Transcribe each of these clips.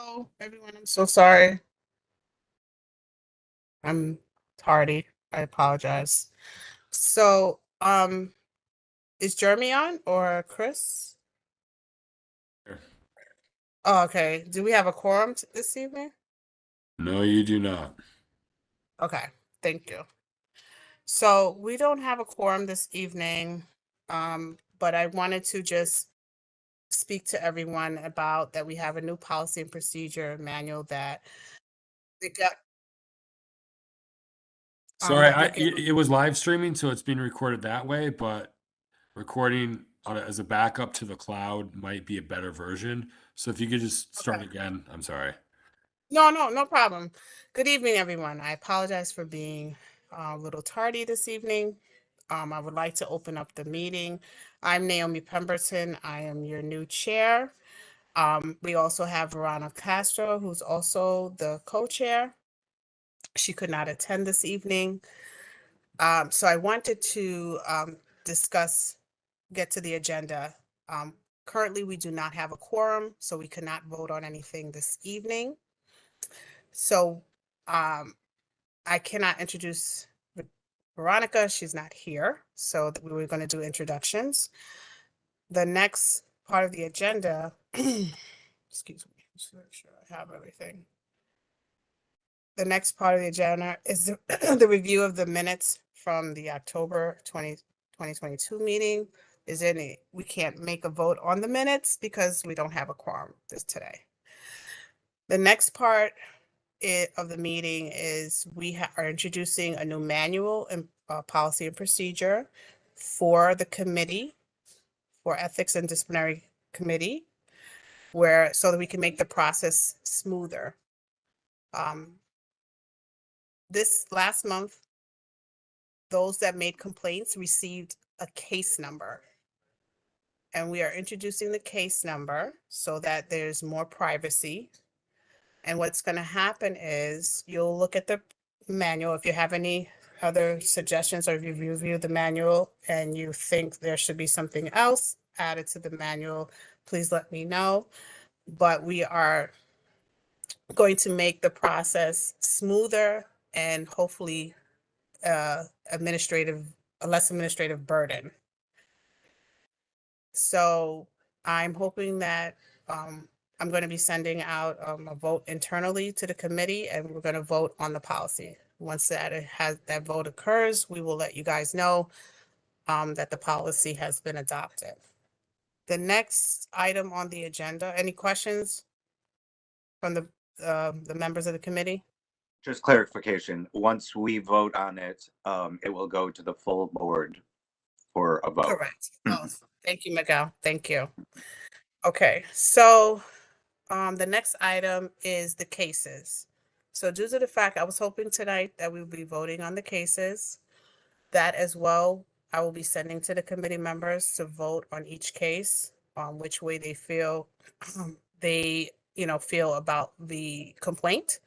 Hello, everyone. I'm so sorry. I'm tardy. I apologize. So, is Jeremy on or Chris? Sure. Oh, okay. Do we have a quorum this evening? No, you do not. Okay, thank you. So we don't have a quorum this evening, but I wanted to just speak to everyone about that we have a new policy and procedure manual that they got, Sorry, that you'll get. it was live streaming, so it's being recorded that way, but recording as a backup to the cloud might be a better version. So if you could just start Okay. again, I'm sorry. No problem. Good evening, everyone. I apologize for being a little tardy this evening. I would like to open up the meeting. I'm Naomi Pemberton. I am your new chair. We also have Verona Castro, who's also the co-chair. She could not attend this evening. So I wanted to get to the agenda. Um, Currently, we do not have a quorum, so we cannot vote on anything this evening. So um, I cannot introduce Veronica. She's not here. So we were going to do introductions. The next part of the agenda, excuse me, just make sure I have everything. The next part of the agenda is the review of the minutes from the October 2022 meeting. We can't make a vote on the minutes because we don't have a quorum today. The next part of the meeting is we are introducing a new manual and policy and procedure for the committee, for ethics and disciplinary committee, so that we can make the process smoother. This last month, those that made complaints received a case number. And we are introducing the case number so that there's more privacy. And what's going to happen is you'll look at the manual. If you have any other suggestions or if you review the manual and you think there should be something else added to the manual, please let me know. But we are going to make the process smoother and hopefully a less administrative burden. So I'm hoping that I'm going to be sending out a vote internally to the committee, and we're going to vote on the policy. Once that vote occurs, we will let you guys know that the policy has been adopted. The next item on the agenda, any questions from the members of the committee? Just clarification, once we vote on it, it will go to the full board for a vote. Correct. Oh, thank you, Miguel. Thank you. Okay, so the next item is the cases. So due to the fact I was hoping tonight that we would be voting on the cases, that as well, I will be sending to the committee members to vote on each case, on which way they feel feel about the complaint.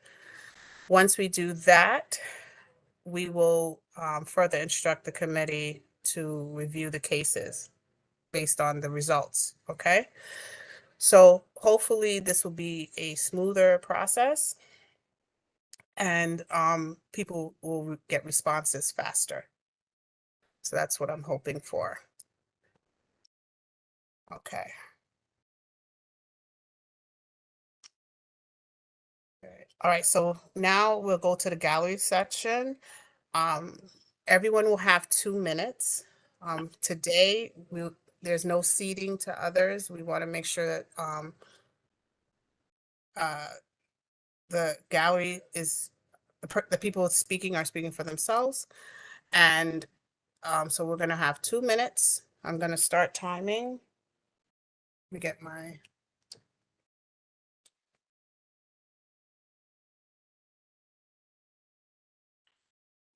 Once we do that, we will further instruct the committee to review the cases based on the results, okay? So hopefully this will be a smoother process and people will get responses faster. So that's what I'm hoping for. Okay. All right, so now we'll go to the gallery section. Everyone will have 2 minutes. Today, there's no ceding to others. We want to make sure that the gallery is, the people speaking are speaking for themselves. And so we're going to have 2 minutes. I'm going to start timing. Let me get my.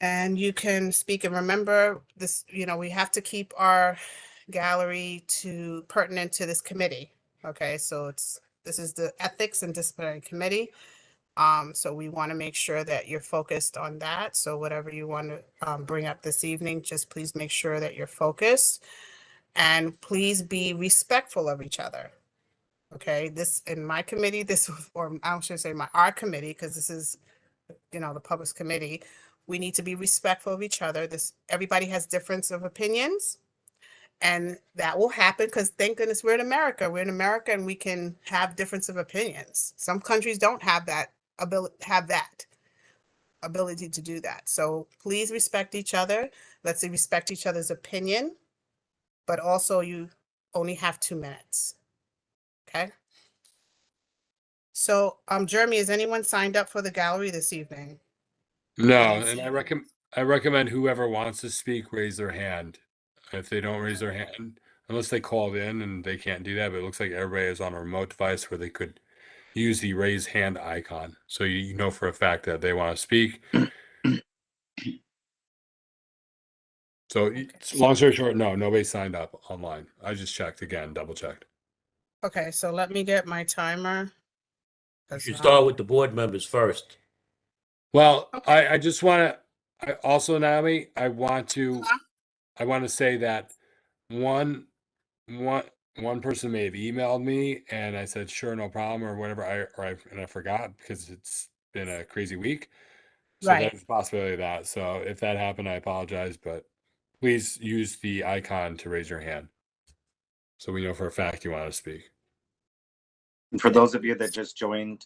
And you can speak, and remember this, we have to keep our gallery pertinent to this committee. Okay, so this is the Ethics and Disciplinary Committee. So we want to make sure that you're focused on that. So whatever you want to bring up this evening, just please make sure that you're focused and please be respectful of each other. Okay, this in my committee, this or I should say our committee, because this is, the public's committee. We need to be respectful of each other. Everybody has difference of opinions. And that will happen because thank goodness we're in America. We're in America and we can have difference of opinions. Some countries don't have that ability to do that. So please respect each other. Let's respect each other's opinion, but also you only have 2 minutes. Okay. So, Jeremy, is anyone signed up for the gallery this evening? No, I don't and see- I recommend whoever wants to speak raise their hand. If they don't raise their hand, unless they called in and they can't do that, but it looks like everybody is on a remote device where they could use the raise hand icon. So you know for a fact that they want to speak. So long story short, no, nobody signed up online. I just checked again, double checked. Okay, so let me get my timer. You should start with the board members first. Well, Okay. I just want to, I also, Naomi, I want Uh-huh. to say that one person may have emailed me and I said, sure, no problem or whatever. And I forgot because it's been a crazy week. So Right. there's a possibility of that. So if that happened, I apologize, but please use the icon to raise your hand. So we know for a fact you want to speak. And for those of you that just joined,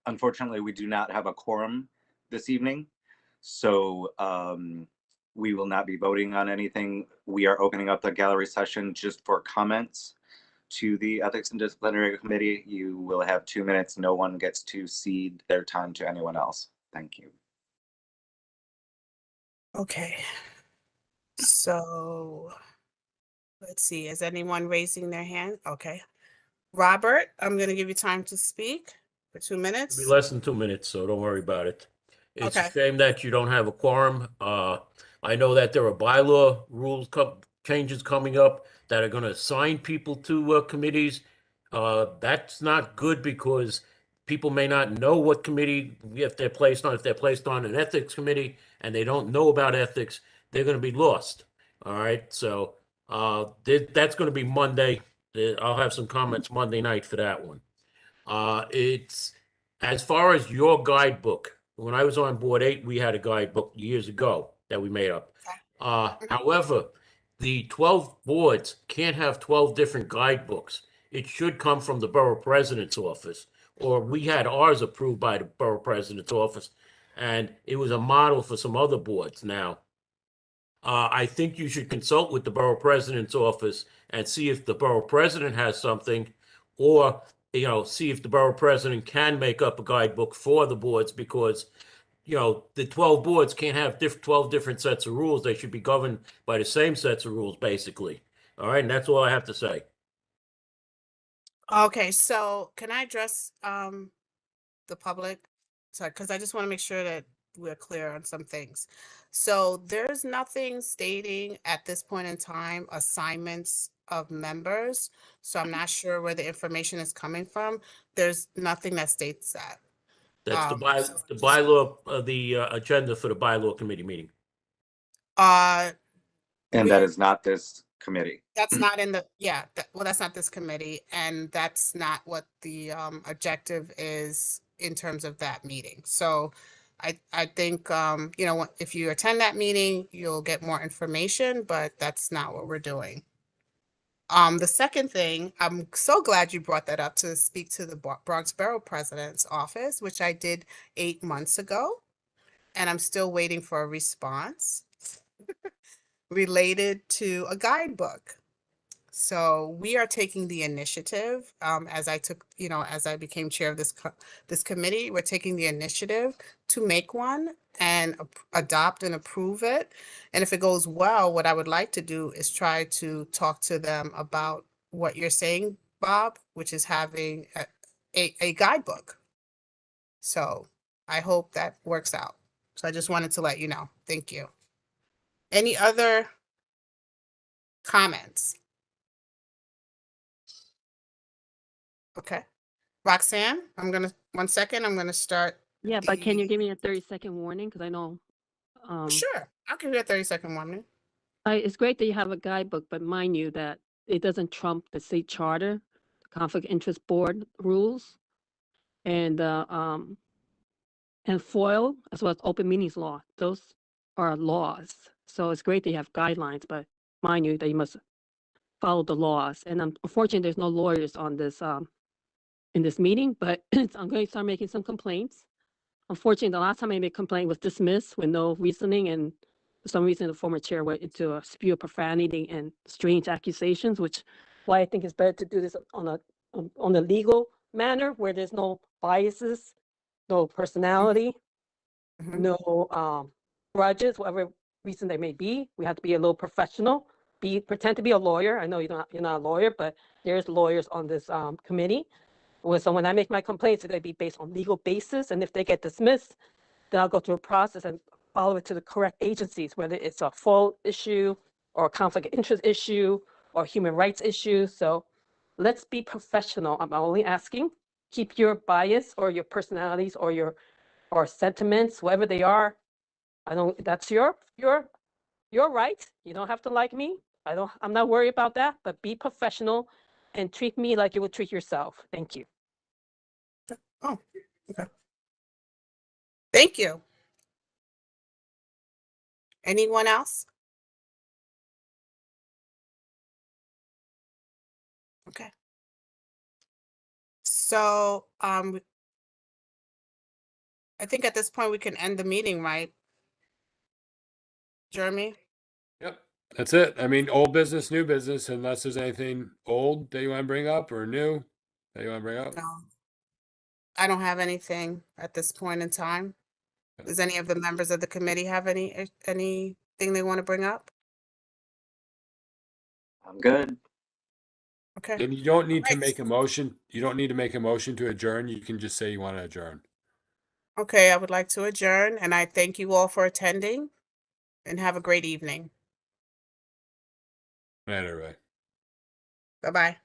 unfortunately, we do not have a quorum this evening. So we will not be voting on anything. We are opening up the gallery session just for comments to the Ethics and Disciplinary Committee. You will have 2 minutes. No one gets to cede their time to anyone else. Thank you. Okay. So let's see. Is anyone raising their hand? Okay. Robert, I'm going to give you time to speak for 2 minutes. It'll be less than 2 minutes, so don't worry about it. It's a Okay. shame that you don't have a quorum. I know that there are bylaw rules changes coming up that are going to assign people to committees. That's not good because people may not know what committee, if they're placed on. If they're placed on an ethics committee and they don't know about ethics, they're going to be lost. All right, so that's going to be Monday. I'll have some comments Monday night for that one. It's as far as your guidebook. When I was on board 8, we had a guidebook years ago that we made up. However, the 12 boards can't have 12 different guidebooks. It should come from the borough president's office, or we had ours approved by the borough president's office, and it was a model for some other boards. Now, I think you should consult with the borough president's office and see if the borough president has something, or see if the borough president can make up a guidebook for the boards, because the 12 boards can't have 12 different sets of rules. They should be governed by the same sets of rules, basically. All right, and that's all I have to say. Okay, so can I address the public? Sorry, because I just want to make sure that we're clear on some things. So there's nothing stating at this point in time assignments of members. So I'm not sure where the information is coming from. There's nothing that states that. That's the So bylaw, the agenda for the bylaw committee meeting. uh And that is not this committee. that's not in the, yeah, that's not this committee, and that's not what the objective is in terms of that meeting. So I think if you attend that meeting, you'll get more information, but that's not what we're doing. The second thing, I'm so glad you brought that up, to speak to the Bronx Borough President's office, which I did 8 months ago, and I'm still waiting for a response related to a guidebook. So we are taking the initiative, as I became chair of this committee, we're taking the initiative to make one and adopt and approve it. And if it goes well, what I would like to do is try to talk to them about what you're saying, Bob, which is having a guidebook. So I hope that works out. So I just wanted to let you know. Thank you. Any other comments? Okay. Roxanne, 1 second, I'm gonna start. Yeah, but can you give me a 30-second warning? Because I know, Sure, I'll give you a 30-second warning. it's great that you have a guidebook, but mind you that it doesn't trump the state charter. conflict of interest board rules and FOIL, as well as open meetings law. Those are laws. So it's great they have guidelines, but mind you, that you must follow the laws. And unfortunately, there's no lawyers on this in this meeting, but I'm going to start making some complaints. Unfortunately, the last time I made a complaint was dismissed with no reasoning, and for some reason, the former chair went into a spew of profanity and strange accusations, which why I think it's better to do this on a legal manner where there's no biases, no personality, Mhm. no grudges, whatever reason they may be. We have to be a little professional. Pretend to be a lawyer. I know you're not a lawyer, but there's lawyers on this committee. So when I make my complaints, it's going to be based on legal basis, and if they get dismissed, then I'll go through a process and follow it to the correct agencies, whether it's a FOIL issue or a conflict of interest issue or human rights issue. So let's be professional. I'm only asking, keep your bias or your personalities or your sentiments, whatever they are. That's your right. You don't have to like me. I'm not worried about that, but be professional and treat me like you would treat yourself. Thank you. Oh, okay. Thank you. Anyone else? Okay. So, I think at this point we can end the meeting, right? Jeremy? Yep, that's it. I mean, old business, new business, unless there's anything old that you want to bring up or new that you want to bring up. No. I don't have anything at this point in time. Does any of the members of the committee have anything they want to bring up? I'm good. Okay. And you don't need to Alright. make a motion. You don't need to make a motion to adjourn. You can just say you want to adjourn. Okay, I would like to adjourn, and I thank you all for attending, and have a great evening. Good night, everybody. Bye-bye.